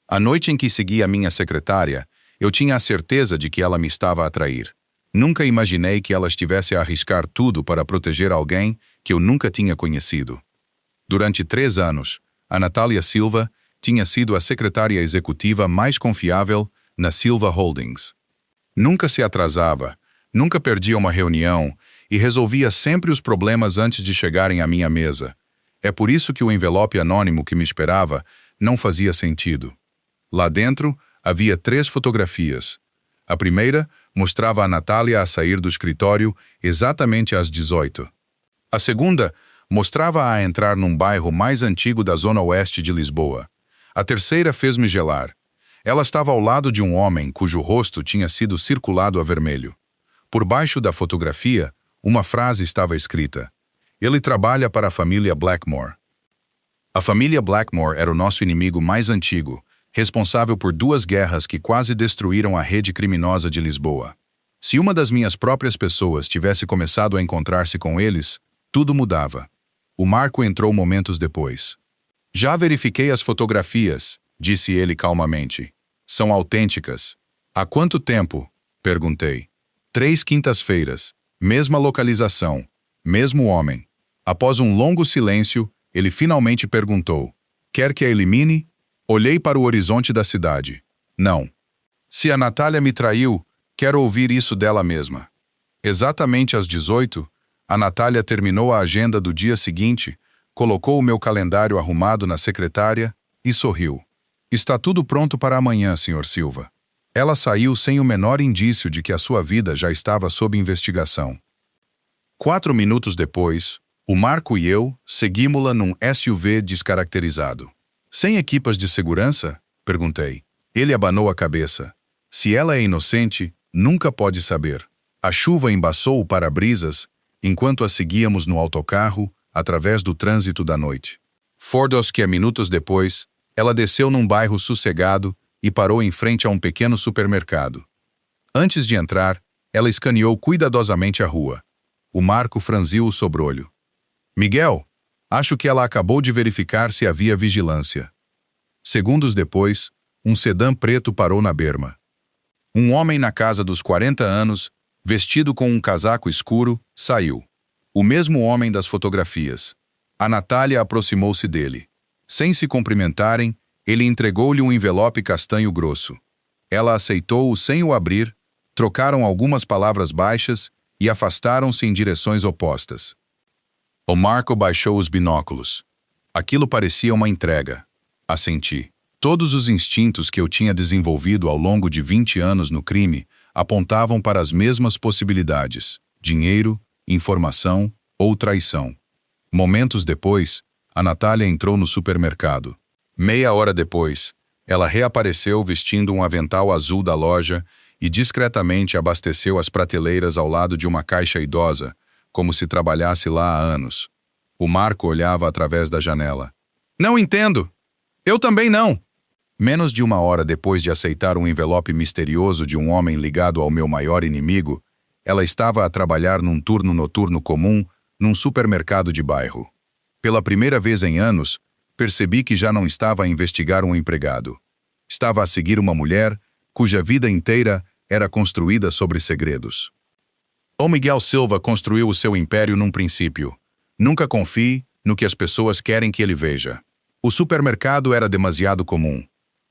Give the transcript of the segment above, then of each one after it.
A noite em que segui a minha secretária, eu tinha a certeza de que ela me estava a trair. Nunca imaginei que ela estivesse a arriscar tudo para proteger alguém que eu nunca tinha conhecido. Durante 3 anos, a Natália Silva tinha sido a secretária executiva mais confiável na Silva Holdings. Nunca se atrasava, nunca perdia uma reunião e resolvia sempre os problemas antes de chegarem à minha mesa. É por isso que o envelope anônimo que me esperava não fazia sentido. Lá dentro, havia 3 fotografias. A primeira mostrava a Natália a sair do escritório exatamente às 18. A segunda mostrava-a a entrar num bairro mais antigo da zona oeste de Lisboa. A terceira fez-me gelar. Ela estava ao lado de um homem cujo rosto tinha sido circulado a vermelho. Por baixo da fotografia, uma frase estava escrita: "Ele trabalha para a família Blackmore." A família Blackmore era o nosso inimigo mais antigo, responsável por 2 guerras que quase destruíram a rede criminosa de Lisboa. Se uma das minhas próprias pessoas tivesse começado a encontrar-se com eles, tudo mudava. O Marco entrou momentos depois. "Já verifiquei as fotografias", disse ele calmamente. "São autênticas." "Há quanto tempo?" perguntei. 3 quintas-feiras, mesma localização, mesmo homem. Após um longo silêncio, ele finalmente perguntou: "Quer que a elimine?" Olhei para o horizonte da cidade. "Não. Se a Natália me traiu, quero ouvir isso dela mesma." Exatamente às 18, a Natália terminou a agenda do dia seguinte, colocou o meu calendário arrumado na secretária e sorriu. "Está tudo pronto para amanhã, Sr. Silva." Ela saiu sem o menor indício de que a sua vida já estava sob investigação. 4 minutos depois, o Marco e eu seguimos-la num SUV descaracterizado. "Sem equipas de segurança?" perguntei. Ele abanou a cabeça. Se ela é inocente, nunca pode saber. A chuva embaçou o para-brisas enquanto a seguíamos no autocarro através do trânsito da noite. Fordos que minutos depois, ela desceu num bairro sossegado e parou em frente a um pequeno supermercado. Antes de entrar, ela escaneou cuidadosamente a rua. O Marco franziu o sobrolho. "Miguel, acho que ela acabou de verificar se havia vigilância." Segundos depois, um sedã preto parou na berma. Um homem na casa dos 40 anos, vestido com um casaco escuro, saiu. O mesmo homem das fotografias. A Natália aproximou-se dele. Sem se cumprimentarem, ele entregou-lhe um envelope castanho grosso. Ela aceitou-o sem o abrir, trocaram algumas palavras baixas e afastaram-se em direções opostas. O Marco baixou os binóculos. Aquilo parecia uma entrega. Assenti. Todos os instintos que eu tinha desenvolvido ao longo de 20 anos no crime apontavam para as mesmas possibilidades: dinheiro, informação ou traição. Momentos depois, a Natália entrou no supermercado. Meia hora depois, ela reapareceu vestindo um avental azul da loja e discretamente abasteceu as prateleiras ao lado de uma caixa idosa, como se trabalhasse lá há anos. O Marco olhava através da janela. "Não entendo! Eu também não!" Menos de 1 hora depois de aceitar um envelope misterioso de um homem ligado ao meu maior inimigo, ela estava a trabalhar num turno noturno comum num supermercado de bairro. Pela primeira vez em anos, percebi que já não estava a investigar um empregado. Estava a seguir uma mulher cuja vida inteira era construída sobre segredos. O Miguel Silva construiu o seu império num princípio. Nunca confie no que as pessoas querem que ele veja. O supermercado era demasiado comum.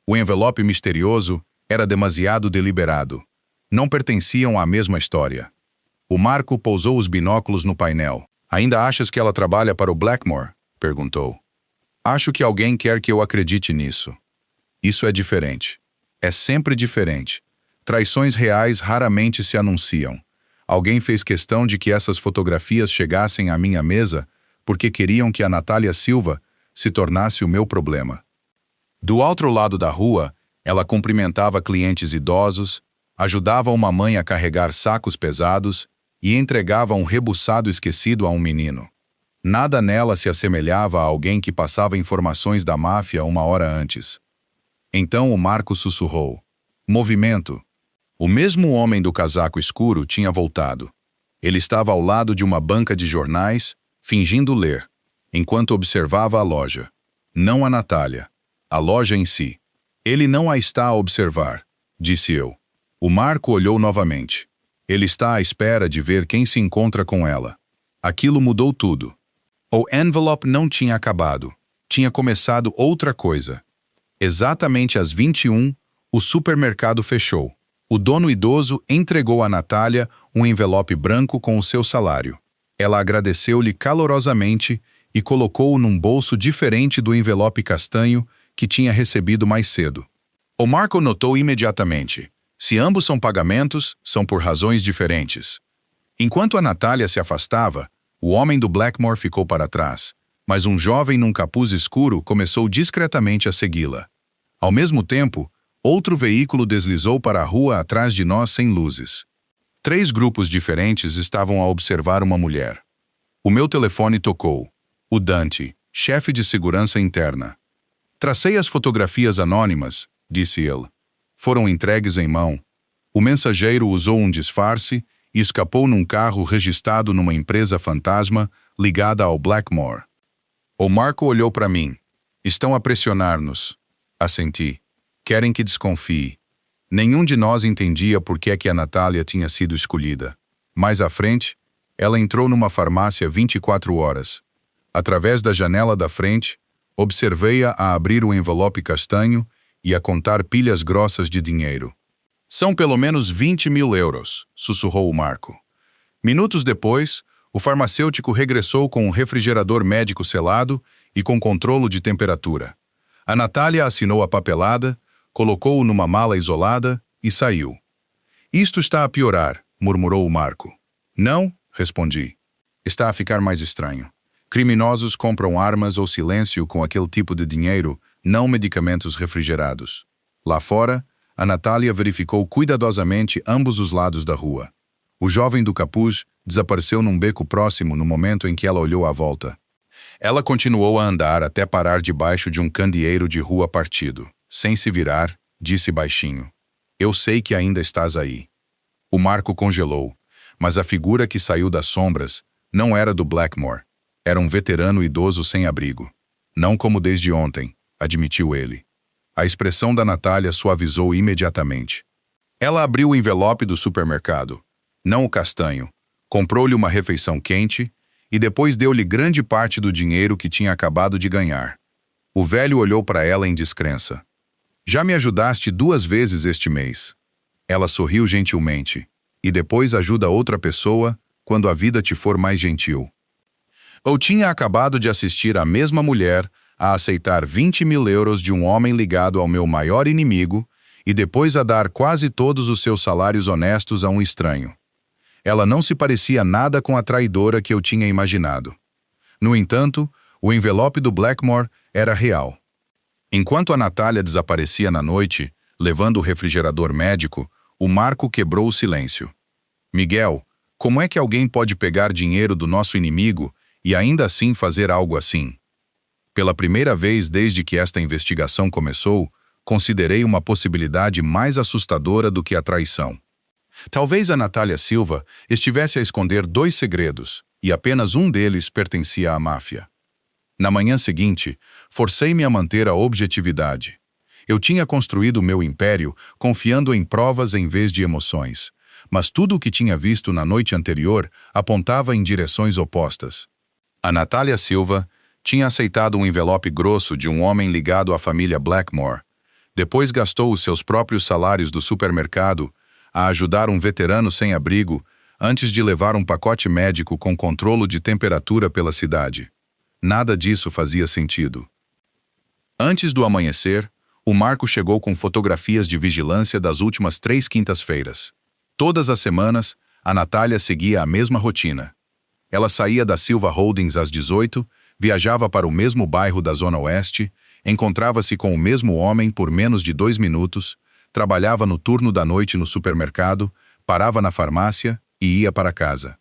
O envelope misterioso era demasiado deliberado. Não pertenciam à mesma história. O Marco pousou os binóculos no painel. "Ainda achas que ela trabalha para o Blackmore?" perguntou. "Acho que alguém quer que eu acredite nisso." "Isso é diferente. É sempre diferente. Traições reais raramente se anunciam. Alguém fez questão de que essas fotografias chegassem à minha mesa porque queriam que a Natália Silva se tornasse o meu problema." Do outro lado da rua, ela cumprimentava clientes idosos, ajudava uma mãe a carregar sacos pesados e entregava um rebuçado esquecido a um menino. Nada nela se assemelhava a alguém que passava informações da máfia 1 hora antes. Então o Marco sussurrou: "Movimento." O mesmo homem do casaco escuro tinha voltado. Ele estava ao lado de uma banca de jornais, fingindo ler, enquanto observava a loja. Não a Natália. A loja em si. Ele não a está a observar, disse eu. O Marco olhou novamente. Ele está à espera de ver quem se encontra com ela. Aquilo mudou tudo. O envelope não tinha acabado. Tinha começado outra coisa. Exatamente às 21, o supermercado fechou. O dono idoso entregou a Natália um envelope branco com o seu salário. Ela agradeceu-lhe calorosamente e colocou-o num bolso diferente do envelope castanho que tinha recebido mais cedo. O Marco notou imediatamente. Se ambos são pagamentos, são por razões diferentes. Enquanto a Natália se afastava, o homem do Blackmore ficou para trás, mas um jovem num capuz escuro começou discretamente a segui-la. Ao mesmo tempo, outro veículo deslizou para a rua atrás de nós sem luzes. 3 grupos diferentes estavam a observar uma mulher. O meu telefone tocou. O Dante, chefe de segurança interna. Tracei as fotografias anônimas, disse ele. Foram entregues em mão. O mensageiro usou um disfarce e escapou num carro registrado numa empresa fantasma ligada ao Blackmore. O Marco olhou para mim. Estão a pressionar-nos. Assenti. Querem que desconfie. Nenhum de nós entendia por que é que a Natália tinha sido escolhida. Mais à frente, ela entrou numa farmácia 24 horas. Através da janela da frente, observei-a a abrir o envelope castanho e a contar pilhas grossas de dinheiro. São pelo menos 20.000 euros, sussurrou o Marco. Minutos depois, o farmacêutico regressou com um refrigerador médico selado e com controlo de temperatura. A Natália assinou a papelada, colocou-o numa mala isolada e saiu. Isto está a piorar, murmurou o Marco. Não, respondi. Está a ficar mais estranho. Criminosos compram armas ou silêncio com aquele tipo de dinheiro, não medicamentos refrigerados. Lá fora, a Natália verificou cuidadosamente ambos os lados da rua. O jovem do capuz desapareceu num beco próximo no momento em que ela olhou à volta. Ela continuou a andar até parar debaixo de um candeeiro de rua partido. Sem se virar, disse baixinho. Eu sei que ainda estás aí. O Marco congelou, mas a figura que saiu das sombras não era do Blackmore. Era um veterano idoso sem abrigo. Não como desde ontem, admitiu ele. A expressão da Natália suavizou imediatamente. Ela abriu o envelope do supermercado, não o castanho, comprou-lhe uma refeição quente e depois deu-lhe grande parte do dinheiro que tinha acabado de ganhar. O velho olhou para ela em descrença. Já me ajudaste 2 vezes este mês. Ela sorriu gentilmente. E depois ajuda outra pessoa quando a vida te for mais gentil. Eu tinha acabado de assistir a mesma mulher a aceitar 20.000 euros de um homem ligado ao meu maior inimigo e depois a dar quase todos os seus salários honestos a um estranho. Ela não se parecia nada com a traidora que eu tinha imaginado. No entanto, o envelope do Blackmore era real. Enquanto a Natália desaparecia na noite, levando o refrigerador médico, o Marco quebrou o silêncio. Miguel, como é que alguém pode pegar dinheiro do nosso inimigo e ainda assim fazer algo assim? Pela primeira vez desde que esta investigação começou, considerei uma possibilidade mais assustadora do que a traição. Talvez a Natália Silva estivesse a esconder 2 segredos, e apenas um deles pertencia à máfia. Na manhã seguinte, forcei-me a manter a objetividade. Eu tinha construído meu império confiando em provas em vez de emoções, mas tudo o que tinha visto na noite anterior apontava em direções opostas. A Natália Silva tinha aceitado um envelope grosso de um homem ligado à família Blackmore. Depois gastou os seus próprios salários do supermercado a ajudar um veterano sem abrigo antes de levar um pacote médico com controlo de temperatura pela cidade. Nada disso fazia sentido. Antes do amanhecer, o Marco chegou com fotografias de vigilância das últimas 3 quintas-feiras. Todas as semanas, a Natália seguia a mesma rotina. Ela saía da Silva Holdings às 18, viajava para o mesmo bairro da Zona Oeste, encontrava-se com o mesmo homem por menos de 2 minutos, trabalhava no turno da noite no supermercado, parava na farmácia e ia para casa.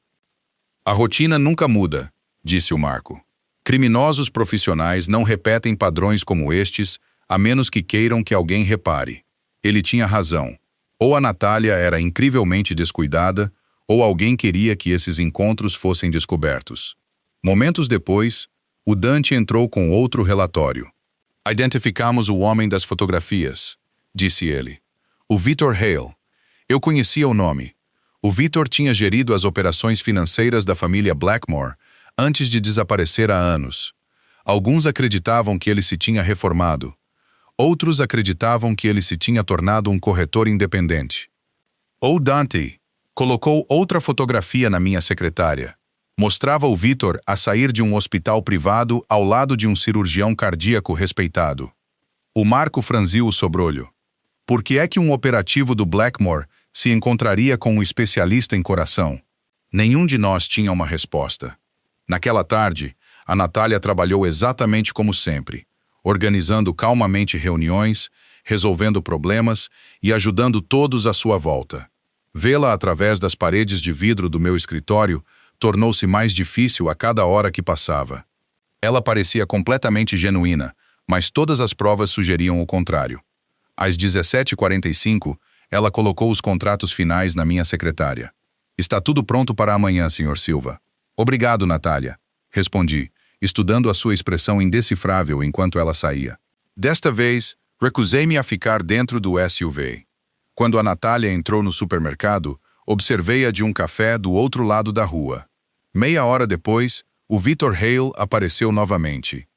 A rotina nunca muda, disse o Marco. Criminosos profissionais não repetem padrões como estes, a menos que queiram que alguém repare. Ele tinha razão. Ou a Natália era incrivelmente descuidada, ou alguém queria que esses encontros fossem descobertos. Momentos depois, o Dante entrou com outro relatório. Identificamos o homem das fotografias, disse ele. O Victor Hale. Eu conhecia o nome. O Victor tinha gerido as operações financeiras da família Blackmore antes de desaparecer há anos. Alguns acreditavam que ele se tinha reformado. Outros acreditavam que ele se tinha tornado um corretor independente. O Dante colocou outra fotografia na minha secretária. Mostrava o Victor a sair de um hospital privado ao lado de um cirurgião cardíaco respeitado. O Marco franziu o sobrolho. Por que é que um operativo do Blackmore se encontraria com um especialista em coração? Nenhum de nós tinha uma resposta. Naquela tarde, a Natália trabalhou exatamente como sempre, organizando calmamente reuniões, resolvendo problemas e ajudando todos à sua volta. Vê-la através das paredes de vidro do meu escritório tornou-se mais difícil a cada hora que passava. Ela parecia completamente genuína, mas todas as provas sugeriam o contrário. Às 17h45, ela colocou os contratos finais na minha secretária. Está tudo pronto para amanhã, Sr. Silva. Obrigado, Natália, respondi, estudando a sua expressão indecifrável enquanto ela saía. Desta vez, recusei-me a ficar dentro do SUV. Quando a Natália entrou no supermercado, observei-a de um café do outro lado da rua. Meia hora depois, o Victor Hale apareceu novamente.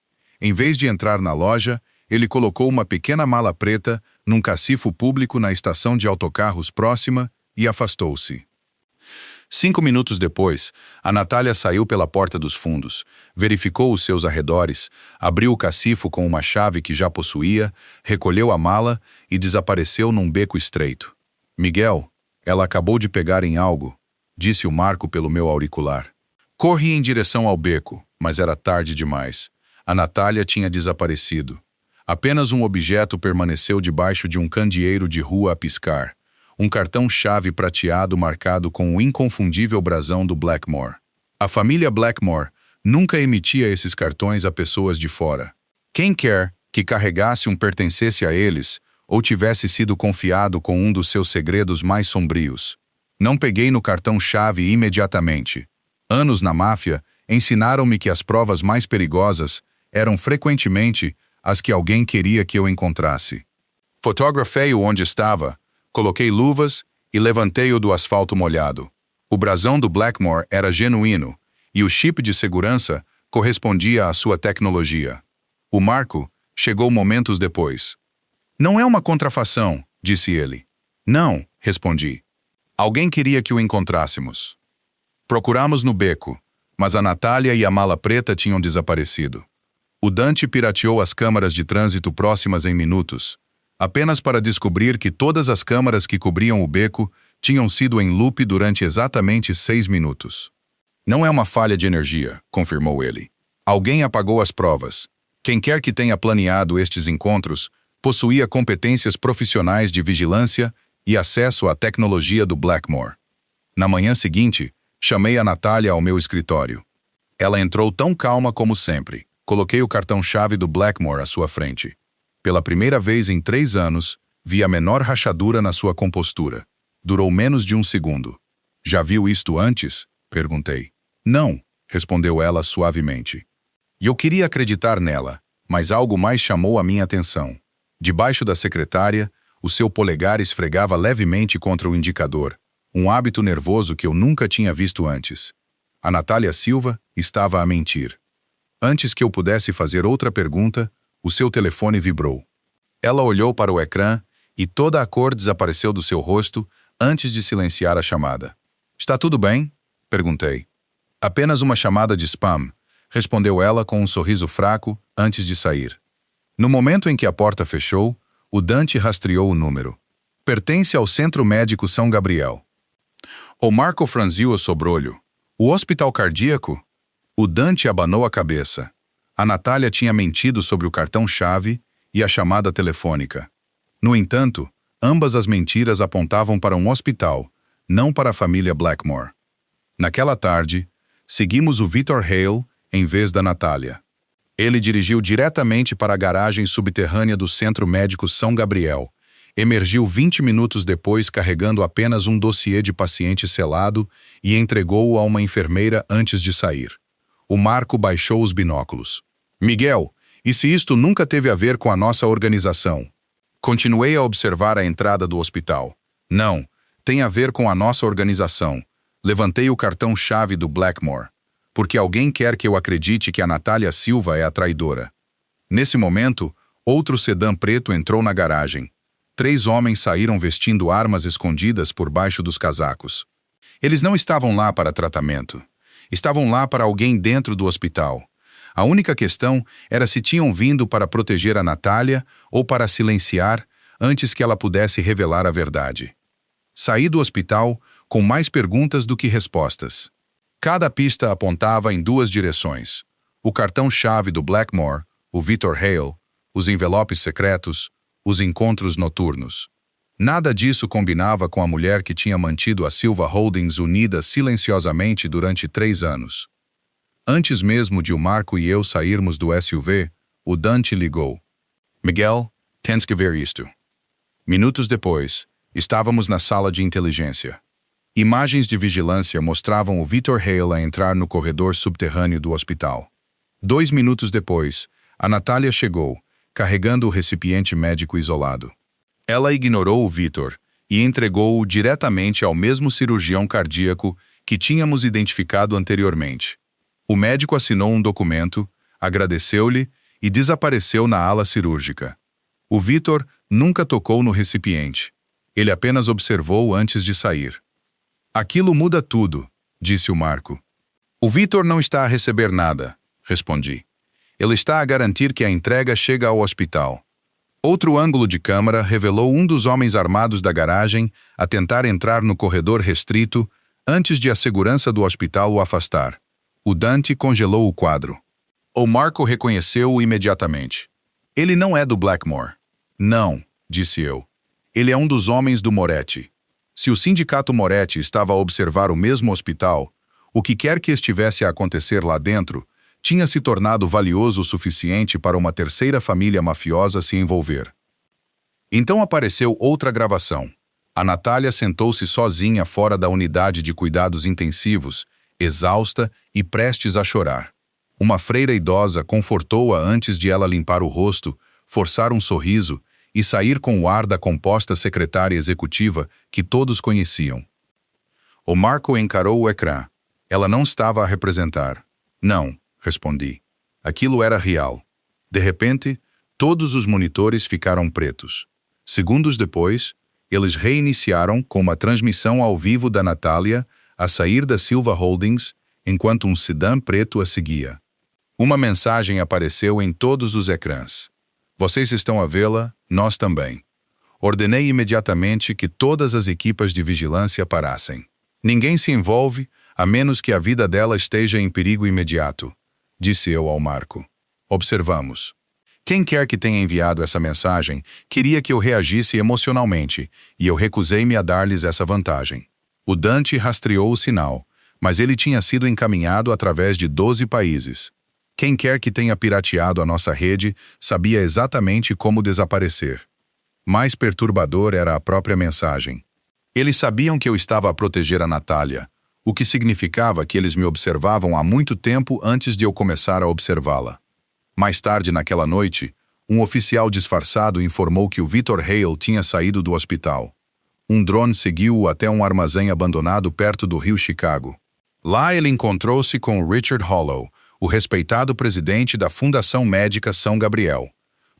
Em vez de entrar na loja, ele colocou uma pequena mala preta num cacifo público na estação de autocarros próxima e afastou-se. 5 minutos depois, a Natália saiu pela porta dos fundos, verificou os seus arredores, abriu o cacifo com uma chave que já possuía, recolheu a mala e desapareceu num beco estreito. Miguel, ela acabou de pegar em algo, disse o Marco pelo meu auricular. Corri em direção ao beco, mas era tarde demais. A Natália tinha desaparecido. Apenas um objeto permaneceu debaixo de um candeeiro de rua a piscar. Um cartão-chave prateado marcado com o inconfundível brasão do Blackmore. A família Blackmore nunca emitia esses cartões a pessoas de fora. Quem quer que carregasse um pertencesse a eles ou tivesse sido confiado com um dos seus segredos mais sombrios. Não peguei no cartão-chave imediatamente. Anos na máfia ensinaram-me que as provas mais perigosas eram frequentemente as que alguém queria que eu encontrasse. Fotografei-o onde estava, coloquei luvas e levantei-o do asfalto molhado. O brasão do Blackmore era genuíno e o chip de segurança correspondia à sua tecnologia. O Marco chegou momentos depois. Não é uma contrafação, disse ele. Não, respondi. Alguém queria que o encontrássemos. Procuramos no beco, mas a Natália e a mala preta tinham desaparecido. O Dante pirateou as câmaras de trânsito próximas em minutos, apenas para descobrir que todas as câmaras que cobriam o beco tinham sido em loop durante exatamente 6 minutos. Não é uma falha de energia, confirmou ele. Alguém apagou as provas. Quem quer que tenha planeado estes encontros possuía competências profissionais de vigilância e acesso à tecnologia do Blackmore. Na manhã seguinte, chamei a Natália ao meu escritório. Ela entrou tão calma como sempre. Coloquei o cartão-chave do Blackmore à sua frente. Pela primeira vez em 3 anos, vi a menor rachadura na sua compostura. Durou menos de 1 segundo. Já viu isto antes? Perguntei. Não, respondeu ela suavemente. E eu queria acreditar nela, mas algo mais chamou a minha atenção. Debaixo da secretária, o seu polegar esfregava levemente contra o indicador, um hábito nervoso que eu nunca tinha visto antes. A Natália Silva estava a mentir. Antes que eu pudesse fazer outra pergunta, o seu telefone vibrou. Ela olhou para o ecrã e toda a cor desapareceu do seu rosto antes de silenciar a chamada. Está tudo bem? Perguntei. Apenas uma chamada de spam, respondeu ela com um sorriso fraco antes de sair. No momento em que a porta fechou, o Dante rastreou o número. Pertence ao Centro Médico São Gabriel. O Marco franziu o sobrolho. O hospital cardíaco? O Dante abanou a cabeça. A Natália tinha mentido sobre o cartão-chave e a chamada telefônica. No entanto, ambas as mentiras apontavam para um hospital, não para a família Blackmore. Naquela tarde, seguimos o Victor Hale em vez da Natália. Ele dirigiu diretamente para a garagem subterrânea do Centro Médico São Gabriel. Emergiu 20 minutos depois carregando apenas um dossiê de paciente selado e entregou-o a uma enfermeira antes de sair. O Marco baixou os binóculos. Miguel, E se isto nunca teve a ver com a nossa organização? Continuei a observar a entrada do hospital. Não, tem a ver com a nossa organização. Levantei o cartão-chave do Blackmore. Porque alguém quer que eu acredite que a Natália Silva é a traidora. Nesse momento, outro sedã preto entrou na garagem. 3 homens saíram vestindo armas escondidas por baixo dos casacos. Eles não estavam lá para tratamento. Estavam lá para alguém dentro do hospital. A única questão era se tinham vindo para proteger a Natália ou para silenciar antes que ela pudesse revelar a verdade. Saí do hospital com mais perguntas do que respostas. Cada pista apontava em 2 direções. O cartão-chave do Blackmore, o Victor Hale, os envelopes secretos, os encontros noturnos. Nada disso combinava com a mulher que tinha mantido a Silva Holdings unida silenciosamente durante 3 anos. Antes mesmo de o Marco e eu sairmos do SUV, o Dante ligou. Miguel, tens que ver isto. Minutos depois, estávamos na sala de inteligência. Imagens de vigilância mostravam o Victor Hale a entrar no corredor subterrâneo do hospital. 2 minutos depois, a Natália chegou, carregando o recipiente médico isolado. Ela ignorou o Victor e entregou-o diretamente ao mesmo cirurgião cardíaco que tínhamos identificado anteriormente. O médico assinou um documento, agradeceu-lhe e desapareceu na ala cirúrgica. O Victor nunca tocou no recipiente. Ele apenas observou antes de sair. Aquilo muda tudo, disse o Marco. O Victor não está a receber nada, respondi. Ele está a garantir que a entrega chega ao hospital. Outro ângulo de câmara revelou um dos homens armados da garagem a tentar entrar no corredor restrito antes de a segurança do hospital o afastar. O Dante congelou o quadro. O Marco reconheceu-o imediatamente. Ele não é do Blackmore. Não, disse eu. Ele é um dos homens do Moretti. Se o sindicato Moretti estava a observar o mesmo hospital, o que quer que estivesse a acontecer lá dentro tinha se tornado valioso o suficiente para uma terceira família mafiosa se envolver. Então apareceu outra gravação. A Natália sentou-se sozinha fora da unidade de cuidados intensivos, exausta e prestes a chorar. Uma freira idosa confortou-a antes de ela limpar o rosto, forçar um sorriso e sair com o ar da composta secretária executiva que todos conheciam. O Marco encarou o ecrã. Ela não estava a representar. Não, respondi. Aquilo era real. De repente, todos os monitores ficaram pretos. Segundos depois, eles reiniciaram com uma transmissão ao vivo da Natália a sair da Silva Holdings enquanto um sedã preto a seguia. Uma mensagem apareceu em todos os ecrãs. Vocês estão a vê-la, nós também. Ordenei imediatamente que todas as equipas de vigilância parassem. Ninguém se envolve, a menos que a vida dela esteja em perigo imediato, disse eu ao Marco. Observamos. Quem quer que tenha enviado essa mensagem queria que eu reagisse emocionalmente, e eu recusei-me a dar-lhes essa vantagem. O Dante rastreou o sinal, mas ele tinha sido encaminhado através de 12 países. Quem quer que tenha pirateado a nossa rede sabia exatamente como desaparecer. Mais perturbador era a própria mensagem. Eles sabiam que eu estava a proteger a Natália, o que significava que eles me observavam há muito tempo antes de eu começar a observá-la. Mais tarde naquela noite, um oficial disfarçado informou que o Victor Hale tinha saído do hospital. Um drone seguiu-o até um armazém abandonado perto do rio Chicago. Lá ele encontrou-se com Richard Hollow, o respeitado presidente da Fundação Médica São Gabriel.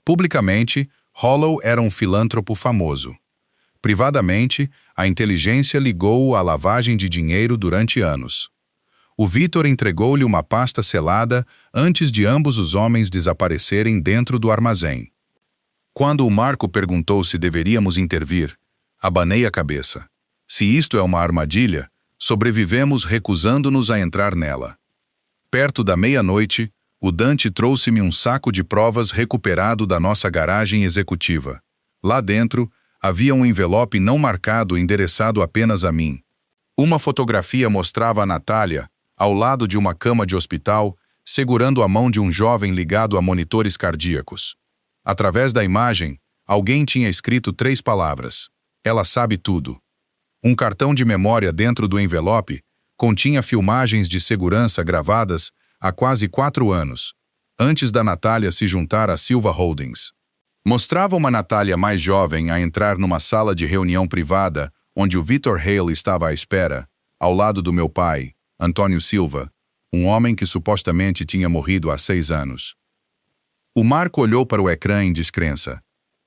Publicamente, Hollow era um filântropo famoso. Privadamente, a inteligência ligou-o à lavagem de dinheiro durante anos. O Victor entregou-lhe uma pasta selada antes de ambos os homens desaparecerem dentro do armazém. Quando o Marco perguntou se deveríamos intervir, abanei a cabeça. Se isto é uma armadilha, sobrevivemos recusando-nos a entrar nela. Perto da meia-noite, o Dante trouxe-me um saco de provas recuperado da nossa garagem executiva. Lá dentro, havia um envelope não marcado endereçado apenas a mim. Uma fotografia mostrava a Natália, ao lado de uma cama de hospital, segurando a mão de um jovem ligado a monitores cardíacos. Através da imagem, alguém tinha escrito 3 palavras. Ela sabe tudo. Um cartão de memória dentro do envelope continha filmagens de segurança gravadas há quase 4 anos. antes da Natália se juntar à Silva Holdings. Mostrava uma Natália mais jovem a entrar numa sala de reunião privada onde o Victor Hale estava à espera, ao lado do meu pai, Antônio Silva, um homem que supostamente tinha morrido há 6 anos. O Marco olhou para o ecrã em descrença.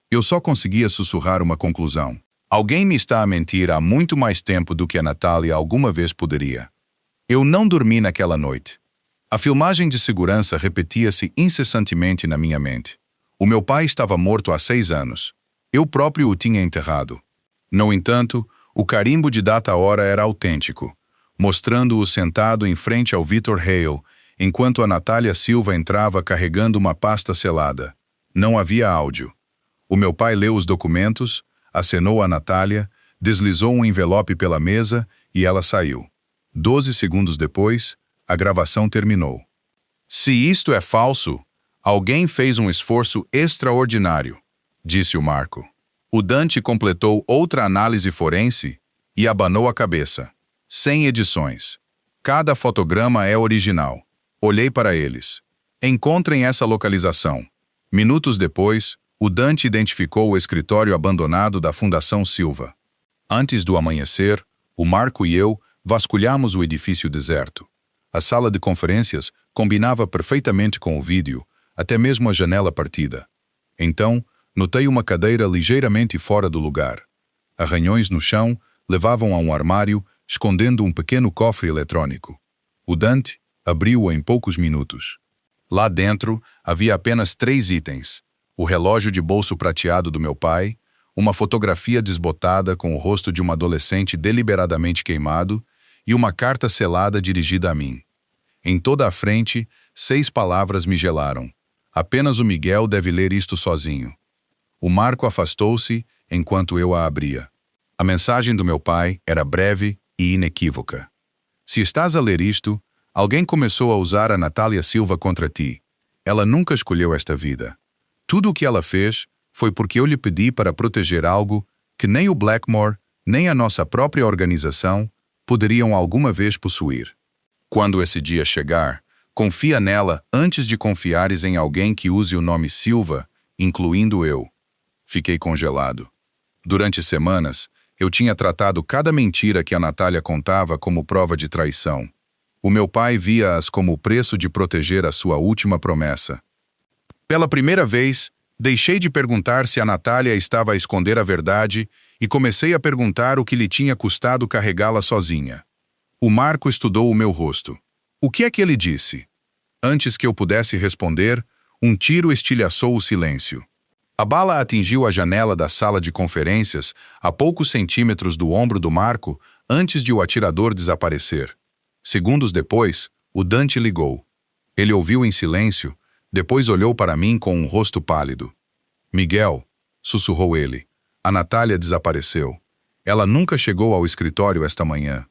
Eu só conseguia sussurrar uma conclusão. Alguém me está a mentir há muito mais tempo do que a Natália alguma vez poderia. Eu não dormi naquela noite. A filmagem de segurança repetia-se incessantemente na minha mente. O meu pai estava morto há 6 anos. Eu próprio o tinha enterrado. No entanto, o carimbo de data-hora era autêntico, mostrando-o sentado em frente ao Victor Hale, enquanto a Natália Silva entrava carregando uma pasta selada. Não havia áudio. O meu pai leu os documentos, acenou a Natália, deslizou um envelope pela mesa e ela saiu. 12 segundos depois, a gravação terminou. Se isto é falso, alguém fez um esforço extraordinário, disse o Marco. O Dante completou outra análise forense e abanou a cabeça. 100 edições. Cada fotograma é original. Olhei para eles. Encontrem essa localização. Minutos depois, o Dante identificou o escritório abandonado da Fundação Silva. Antes do amanhecer, o Marco e eu vasculhamos o edifício deserto. A sala de conferências combinava perfeitamente com o vídeo, até mesmo a janela partida. Então, notei uma cadeira ligeiramente fora do lugar. Arranhões no chão levavam a um armário, escondendo um pequeno cofre eletrônico. O Dante abriu-o em poucos minutos. Lá dentro havia apenas 3 itens: o relógio de bolso prateado do meu pai, uma fotografia desbotada com o rosto de uma adolescente deliberadamente queimado e uma carta selada dirigida a mim. Em toda a frente, 6 palavras me gelaram. Apenas o Miguel deve ler isto sozinho. O Marco afastou-se enquanto eu a abria. A mensagem do meu pai era breve e inequívoca. Se estás a ler isto, alguém começou a usar a Natália Silva contra ti. Ela nunca escolheu esta vida. Tudo o que ela fez foi porque eu lhe pedi para proteger algo que nem o Blackmore, nem a nossa própria organização poderiam alguma vez possuir. Quando esse dia chegar, confia nela antes de confiares em alguém que use o nome Silva, incluindo eu. Fiquei congelado. Durante semanas, eu tinha tratado cada mentira que a Natália contava como prova de traição. O meu pai via-as como o preço de proteger a sua última promessa. Pela primeira vez, deixei de perguntar se a Natália estava a esconder a verdade e comecei a perguntar o que lhe tinha custado carregá-la sozinha. O Marco estudou o meu rosto. O que é que ele disse? Antes que eu pudesse responder, um tiro estilhaçou o silêncio. A bala atingiu a janela da sala de conferências a poucos centímetros do ombro do Marco antes de o atirador desaparecer. Segundos depois, o Dante ligou. Ele ouviu em silêncio, depois olhou para mim com um rosto pálido. Miguel, sussurrou ele, a Natália desapareceu. Ela nunca chegou ao escritório esta manhã.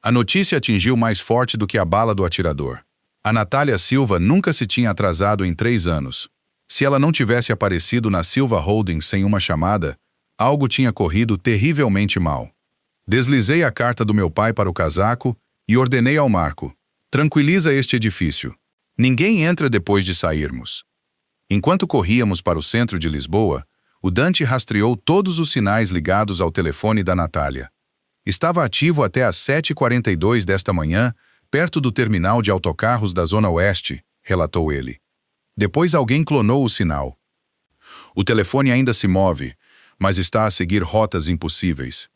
A notícia atingiu mais forte do que a bala do atirador. A Natália Silva nunca se tinha atrasado em 3 anos. Se ela não tivesse aparecido na Silva Holdings sem uma chamada, algo tinha corrido terrivelmente mal. Deslizei a carta do meu pai para o casaco e ordenei ao Marco: tranquiliza este edifício. Ninguém entra depois de sairmos. Enquanto corríamos para o centro de Lisboa, o Dante rastreou todos os sinais ligados ao telefone da Natália. Estava ativo até às 7h42 desta manhã, perto do terminal de autocarros da Zona Oeste, relatou ele. Depois alguém clonou o sinal. O telefone ainda se move, mas está a seguir rotas impossíveis.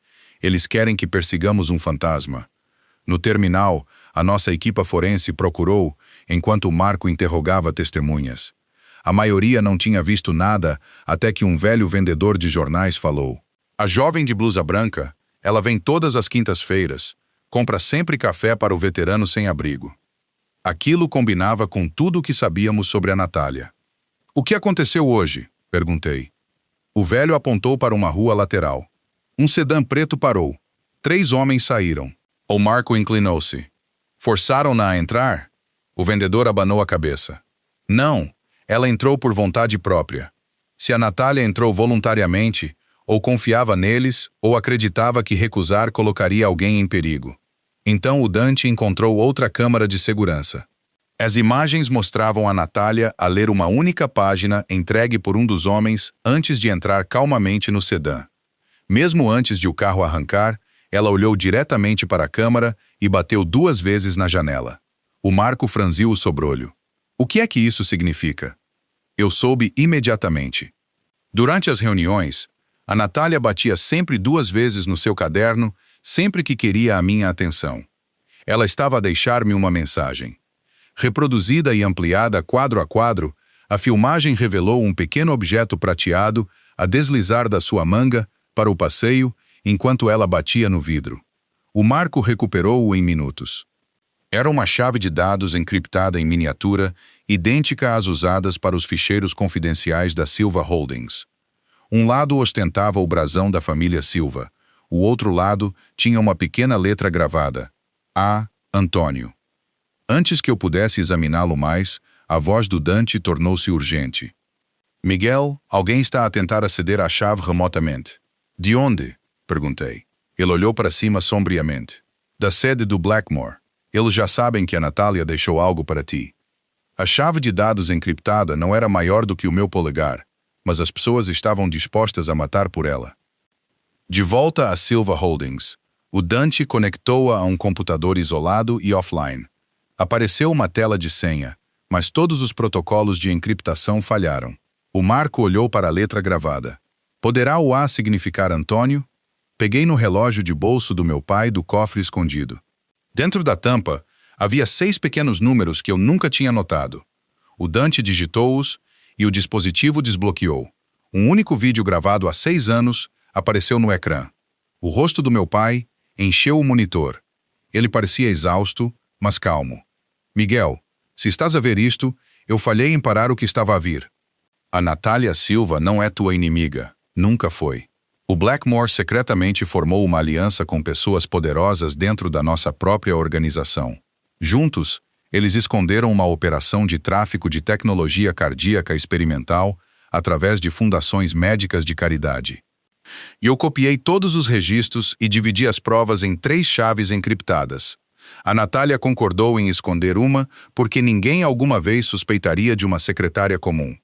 Eles querem que persigamos um fantasma. No terminal, a nossa equipa forense procurou, enquanto o Marco interrogava testemunhas. A maioria não tinha visto nada até que um velho vendedor de jornais falou. A jovem de blusa branca, ela vem todas as quintas-feiras, compra sempre café para o veterano sem abrigo. Aquilo combinava com tudo o que sabíamos sobre a Natália. O que aconteceu hoje? Perguntei. O velho apontou para uma rua lateral. Um sedã preto parou. 3 homens saíram. O Marco inclinou-se. Forçaram-na a entrar? O vendedor abanou a cabeça. Não, ela entrou por vontade própria. Se a Natália entrou voluntariamente, ou confiava neles, ou acreditava que recusar colocaria alguém em perigo. Então o Dante encontrou outra câmara de segurança. As imagens mostravam a Natália a ler uma única página entregue por um dos homens antes de entrar calmamente no sedã. Mesmo antes de o carro arrancar, ela olhou diretamente para a câmara e bateu 2 vezes na janela. O Marco franziu o sobrolho. O que é que isso significa? Eu soube imediatamente. Durante as reuniões, a Natália batia sempre 2 vezes no seu caderno, sempre que queria a minha atenção. Ela estava a deixar-me uma mensagem. Reproduzida e ampliada quadro a quadro, a filmagem revelou um pequeno objeto prateado a deslizar da sua manga para o passeio enquanto ela batia no vidro. O Marco recuperou-o em minutos. Era uma chave de dados encriptada em miniatura, idêntica às usadas para os ficheiros confidenciais da Silva Holdings. Um lado ostentava o brasão da família Silva, o outro lado tinha uma pequena letra gravada: A. Antônio. Antes que eu pudesse examiná-lo mais, a voz do Dante tornou-se urgente. Miguel, alguém está a tentar aceder à chave remotamente. De onde? Perguntei. Ele olhou para cima sombriamente. Da sede do Blackmore. Eles já sabem que a Natália deixou algo para ti. A chave de dados encriptada não era maior do que o meu polegar, mas as pessoas estavam dispostas a matar por ela. De volta à Silva Holdings, o Dante conectou-a a um computador isolado e offline. Apareceu uma tela de senha, mas todos os protocolos de encriptação falharam. O Marco olhou para a letra gravada. Poderá o A significar Antônio? Peguei no relógio de bolso do meu pai do cofre escondido. Dentro da tampa, havia 6 pequenos números que eu nunca tinha notado. O Dante digitou-os e o dispositivo desbloqueou. Um único vídeo gravado há 6 anos apareceu no ecrã. O rosto do meu pai encheu o monitor. Ele parecia exausto, mas calmo. Miguel, se estás a ver isto, eu falhei em parar o que estava a vir. A Natália Silva não é tua inimiga. Nunca foi. O Blackmore secretamente formou uma aliança com pessoas poderosas dentro da nossa própria organização. Juntos, eles esconderam uma operação de tráfico de tecnologia cardíaca experimental através de fundações médicas de caridade. E eu copiei todos os registros e dividi as provas em 3 chaves encriptadas. A Natália concordou em esconder uma porque ninguém alguma vez suspeitaria de uma secretária comum.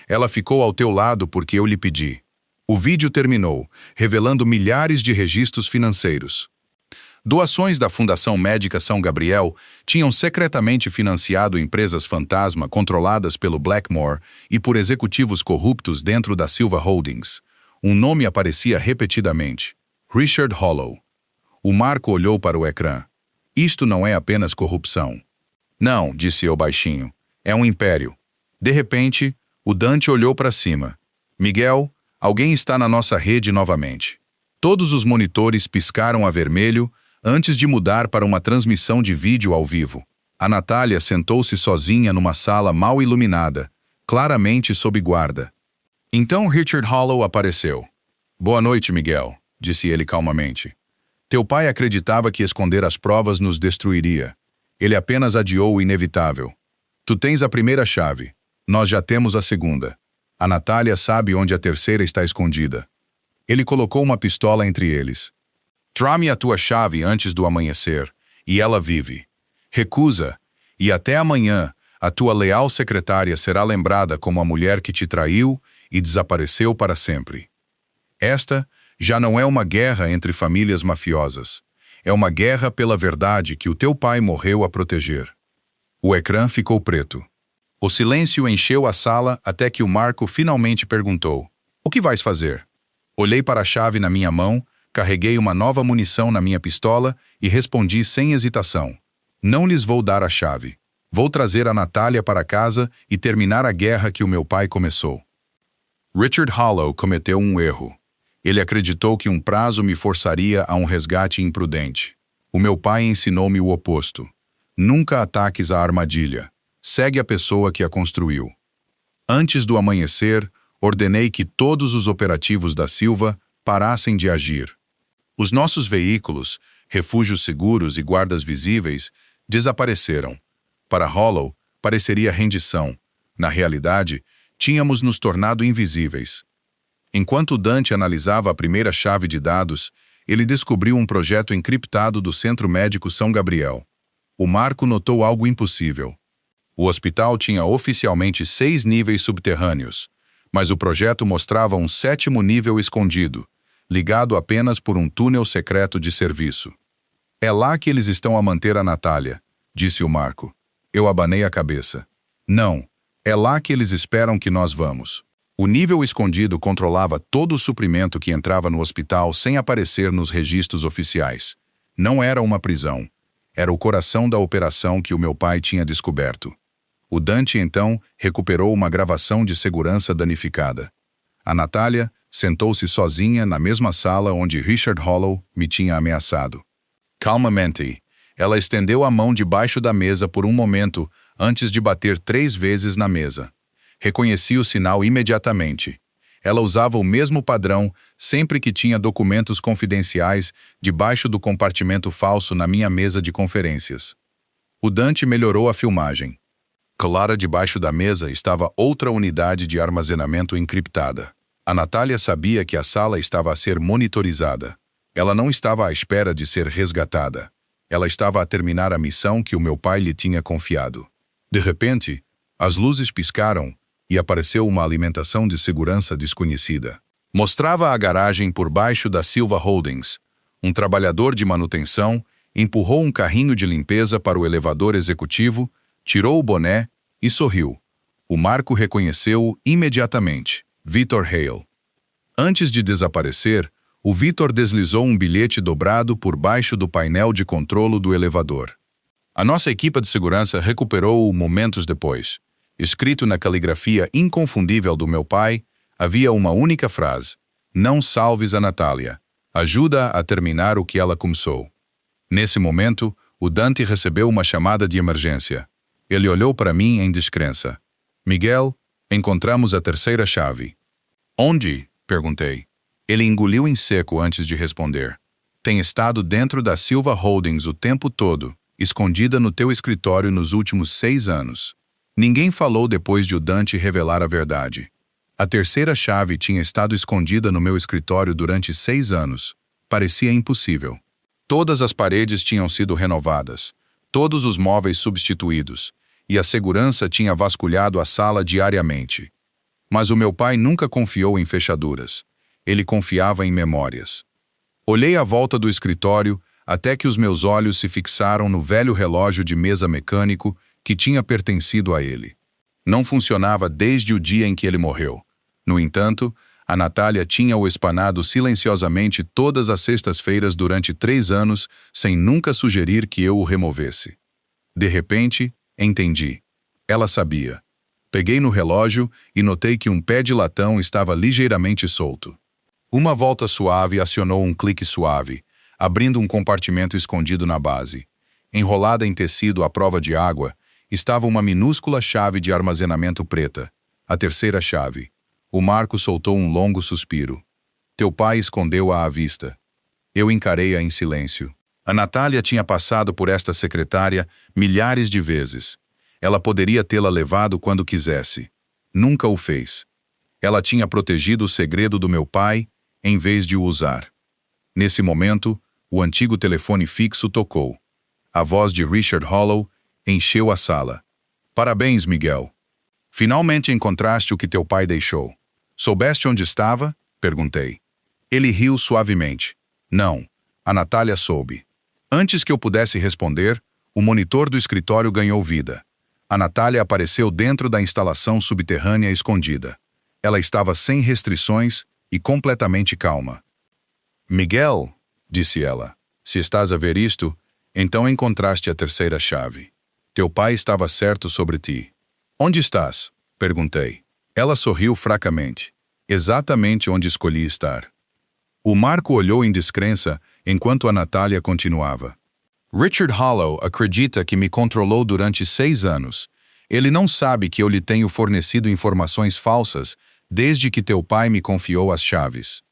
Ela ficou ao teu lado porque eu lhe pedi. O vídeo terminou, revelando milhares de registros financeiros. Doações da Fundação Médica São Gabriel tinham secretamente financiado empresas fantasma controladas pelo Blackmore e por executivos corruptos dentro da Silva Holdings. Um nome aparecia repetidamente: Richard Hollow. O Marco olhou para o ecrã. Isto não é apenas corrupção. Não, disse eu baixinho. É um império. De repente, o Dante olhou para cima. Miguel, alguém está na nossa rede novamente. Todos os monitores piscaram a vermelho antes de mudar para uma transmissão de vídeo ao vivo. A Natália sentou-se sozinha numa sala mal iluminada, claramente sob guarda. Então Richard Hollow apareceu. Boa noite, Miguel, disse ele calmamente. Teu pai acreditava que esconder as provas nos destruiria. Ele apenas adiou o inevitável. Tu tens a primeira chave. Nós já temos a segunda. A Natália sabe onde a terceira está escondida. Ele colocou uma pistola entre eles. Trame a tua chave antes do amanhecer, e ela vive. Recusa, e até amanhã a tua leal secretária será lembrada como a mulher que te traiu e desapareceu para sempre. Esta já não é uma guerra entre famílias mafiosas. É uma guerra pela verdade que o teu pai morreu a proteger. O ecrã ficou preto. O silêncio encheu a sala até que o Marco finalmente perguntou: O que vais fazer? Olhei para a chave na minha mão, carreguei uma nova munição na minha pistola e respondi sem hesitação: Não lhes vou dar a chave. Vou trazer a Natália para casa e terminar a guerra que o meu pai começou. Richard Hollow cometeu um erro. Ele acreditou que um prazo me forçaria a um resgate imprudente. O meu pai ensinou-me o oposto. Nunca ataques a armadilha. Segue a pessoa que a construiu. Antes do amanhecer, ordenei que todos os operativos da Silva parassem de agir. Os nossos veículos, refúgios seguros e guardas visíveis, desapareceram. Para Hollow, pareceria rendição. Na realidade, tínhamos nos tornado invisíveis. Enquanto Dante analisava a primeira chave de dados, ele descobriu um projeto encriptado do Centro Médico São Gabriel. O Marco notou algo impossível. O hospital tinha oficialmente 6 níveis subterrâneos, mas o projeto mostrava um 7º nível escondido, ligado apenas por um túnel secreto de serviço. É lá que eles estão a manter a Natália, disse o Marco. Eu abanei a cabeça. Não, é lá que eles esperam que nós vamos. O nível escondido controlava todo o suprimento que entrava no hospital sem aparecer nos registros oficiais. Não era uma prisão. Era o coração da operação que o meu pai tinha descoberto. O Dante, então, recuperou uma gravação de segurança danificada. A Natália sentou-se sozinha na mesma sala onde Richard Hollow me tinha ameaçado. Calmamente, ela estendeu a mão debaixo da mesa por um momento antes de bater 3 vezes na mesa. Reconheci o sinal imediatamente. Ela usava o mesmo padrão sempre que tinha documentos confidenciais debaixo do compartimento falso na minha mesa de conferências. O Dante melhorou a filmagem. Clara debaixo da mesa estava outra unidade de armazenamento encriptada. A Natália sabia que a sala estava a ser monitorizada. Ela não estava à espera de ser resgatada. Ela estava a terminar a missão que o meu pai lhe tinha confiado. De repente, as luzes piscaram e apareceu uma alimentação de segurança desconhecida. Mostrava a garagem por baixo da Silva Holdings. Um trabalhador de manutenção empurrou um carrinho de limpeza para o elevador executivo, tirou o boné e sorriu. O Marco reconheceu-o imediatamente. Victor Hale. Antes de desaparecer, o Victor deslizou um bilhete dobrado por baixo do painel de controlo do elevador. A nossa equipe de segurança recuperou-o momentos depois. Escrito na caligrafia inconfundível do meu pai, havia uma única frase: não salves a Natália. Ajuda a terminar o que ela começou. Nesse momento, o Dante recebeu uma chamada de emergência. Ele olhou para mim em descrença. Miguel, encontramos a 3ª chave. Onde? Perguntei. Ele engoliu em seco antes de responder. Tem estado dentro da Silva Holdings o tempo todo, escondida no teu escritório nos últimos 6 anos. Ninguém falou depois de o Dante revelar a verdade. A 3ª chave tinha estado escondida no meu escritório durante 6 anos. Parecia impossível. Todas as paredes tinham sido renovadas, todos os móveis substituídos, e a segurança tinha vasculhado a sala diariamente. Mas o meu pai nunca confiou em fechaduras. Ele confiava em memórias. Olhei à volta do escritório até que os meus olhos se fixaram no velho relógio de mesa mecânico que tinha pertencido a ele. Não funcionava desde o dia em que ele morreu. No entanto, a Natália tinha-o espanado silenciosamente todas as sextas-feiras durante 3 anos, sem nunca sugerir que eu o removesse. De repente, entendi. Ela sabia. Peguei no relógio e notei que um pé de latão estava ligeiramente solto. Uma volta suave acionou um clique suave, abrindo um compartimento escondido na base. Enrolada em tecido à prova de água, estava uma minúscula chave de armazenamento preta, a 3ª chave. O Marco soltou um longo suspiro. Teu pai escondeu-a à vista. Eu encarei-a em silêncio. A Natália tinha passado por esta secretária milhares de vezes. Ela poderia tê-la levado quando quisesse. Nunca o fez. Ela tinha protegido o segredo do meu pai, em vez de o usar. Nesse momento, o antigo telefone fixo tocou. A voz de Richard Hollow encheu a sala. Parabéns, Miguel. Finalmente encontraste o que teu pai deixou. Soubeste onde estava? Perguntei. Ele riu suavemente. Não, a Natália soube. Antes que eu pudesse responder, o monitor do escritório ganhou vida. A Natália apareceu dentro da instalação subterrânea escondida. Ela estava sem restrições e completamente calma. Miguel, disse ela, se estás a ver isto, então encontraste a 3ª chave. Teu pai estava certo sobre ti. Onde estás? Perguntei. Ela sorriu fracamente. Exatamente onde escolhi estar. O Marco olhou em descrença enquanto a Natália continuava. Richard Hollow acredita que me controlou durante 6 anos. Ele não sabe que eu lhe tenho fornecido informações falsas desde que teu pai me confiou as chaves.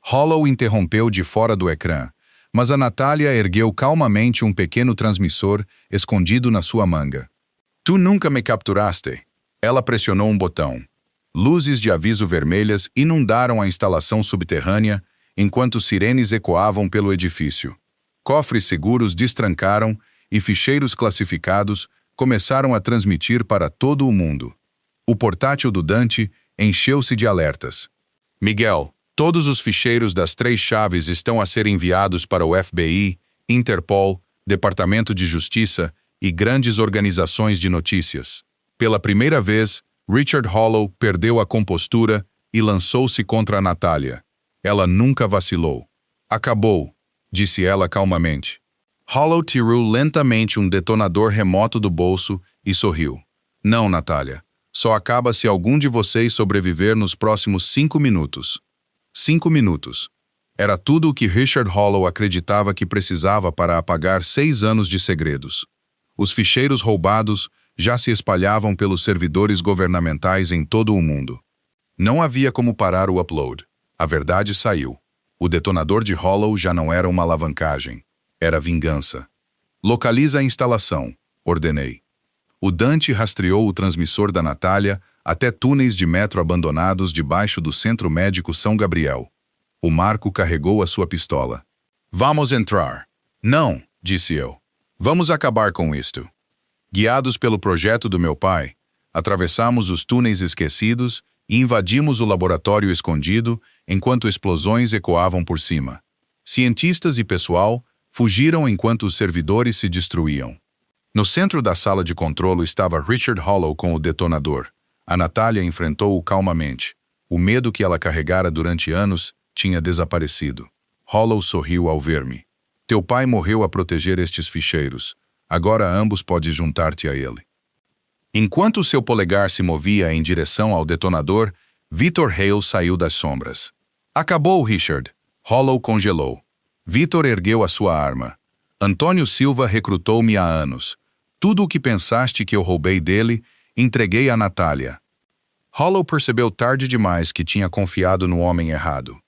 Hollow interrompeu de fora do ecrã, mas a Natália ergueu calmamente um pequeno transmissor escondido na sua manga. Tu nunca me capturaste. Ela pressionou um botão. Luzes de aviso vermelhas inundaram a instalação subterrânea enquanto sirenes ecoavam pelo edifício. Cofres seguros destrancaram e ficheiros classificados começaram a transmitir para todo o mundo. O portátil do Dante encheu-se de alertas. Miguel, todos os ficheiros das 3 chaves estão a ser enviados para o FBI, Interpol, Departamento de Justiça e grandes organizações de notícias. Pela primeira vez, Richard Hollow perdeu a compostura e lançou-se contra a Natália. Ela nunca vacilou. Acabou, disse ela calmamente. Hollow tirou lentamente um detonador remoto do bolso e sorriu. Não, Natália. Só acaba se algum de vocês sobreviver nos próximos 5 minutos. 5 minutos. Era tudo o que Richard Hollow acreditava que precisava para apagar 6 anos de segredos. Os ficheiros roubados já se espalhavam pelos servidores governamentais em todo o mundo. Não havia como parar o upload. A verdade saiu. O detonador de Hollow já não era uma alavancagem. Era vingança. Localiza a instalação, ordenei. O Dante rastreou o transmissor da Natália até túneis de metro abandonados debaixo do Centro Médico São Gabriel. O Marco carregou a sua pistola. Vamos entrar. Não, disse eu. Vamos acabar com isto. Guiados pelo projeto do meu pai, atravessamos os túneis esquecidos e invadimos o laboratório escondido enquanto explosões ecoavam por cima. Cientistas e pessoal fugiram enquanto os servidores se destruíam. No centro da sala de controlo estava Richard Hollow com o detonador. A Natália enfrentou-o calmamente. O medo que ela carregara durante anos tinha desaparecido. Hollow sorriu ao ver-me. Teu pai morreu a proteger estes ficheiros. Agora ambos podes juntar-te a ele. Enquanto seu polegar se movia em direção ao detonador, Victor Hale saiu das sombras. Acabou, Richard. Hollow congelou. Victor ergueu a sua arma. Antônio Silva recrutou-me há anos. Tudo o que pensaste que eu roubei dele, entreguei a Natália. Hollow percebeu tarde demais que tinha confiado no homem errado.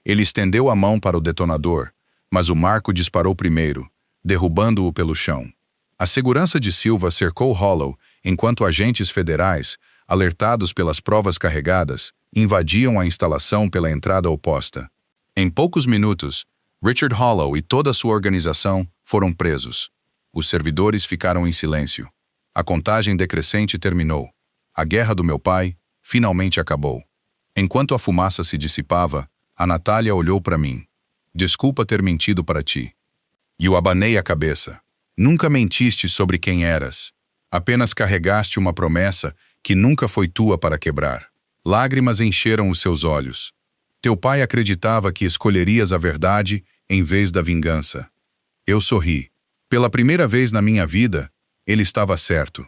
Ele estendeu a mão para o detonador, mas o Marco disparou primeiro, derrubando-o pelo chão. A segurança de Silva cercou Hollow enquanto agentes federais, alertados pelas provas carregadas, invadiam a instalação pela entrada oposta. Em poucos minutos, Richard Hollow e toda a sua organização foram presos. Os servidores ficaram em silêncio. A contagem decrescente terminou. A guerra do meu pai finalmente acabou. Enquanto a fumaça se dissipava, a Natália olhou para mim. Desculpa ter mentido para ti. E eu abanei a cabeça. Nunca mentiste sobre quem eras. Apenas carregaste uma promessa que nunca foi tua para quebrar. Lágrimas encheram os seus olhos. Teu pai acreditava que escolherias a verdade em vez da vingança. Eu sorri. Pela primeira vez na minha vida, ele estava certo.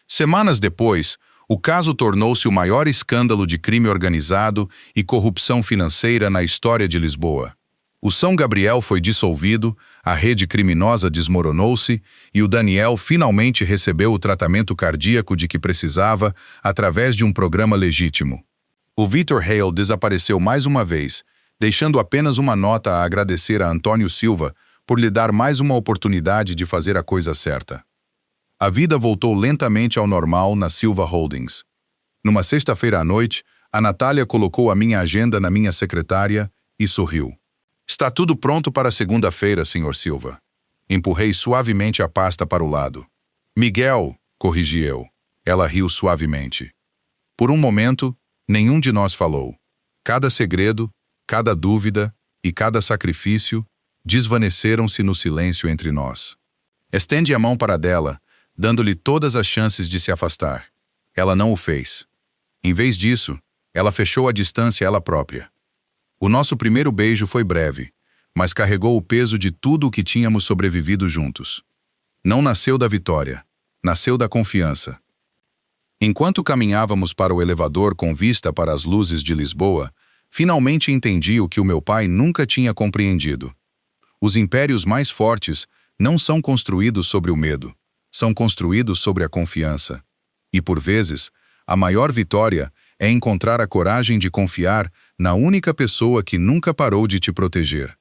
Semanas depois, o caso tornou-se o maior escândalo de crime organizado e corrupção financeira na história de Lisboa. O São Gabriel foi dissolvido, a rede criminosa desmoronou-se e o Daniel finalmente recebeu o tratamento cardíaco de que precisava através de um programa legítimo. O Victor Hale desapareceu mais uma vez, deixando apenas uma nota a agradecer a Antônio Silva por lhe dar mais uma oportunidade de fazer a coisa certa. A vida voltou lentamente ao normal na Silva Holdings. Numa sexta-feira à noite, a Natália colocou a minha agenda na minha secretária e sorriu. Está tudo pronto para segunda-feira, Sr. Silva. Empurrei suavemente a pasta para o lado. Miguel, corrigi eu. Ela riu suavemente. Por um momento, nenhum de nós falou. Cada segredo, cada dúvida e cada sacrifício desvaneceram-se no silêncio entre nós. Estende a mão para a dela, dando-lhe todas as chances de se afastar. Ela não o fez. Em vez disso, ela fechou a distância ela própria. O nosso primeiro beijo foi breve, mas carregou o peso de tudo o que tínhamos sobrevivido juntos. Não nasceu da vitória, nasceu da confiança. Enquanto caminhávamos para o elevador com vista para as luzes de Lisboa, finalmente entendi o que o meu pai nunca tinha compreendido. Os impérios mais fortes não são construídos sobre o medo, são construídos sobre a confiança. E, por vezes, a maior vitória é encontrar a coragem de confiar na única pessoa que nunca parou de te proteger.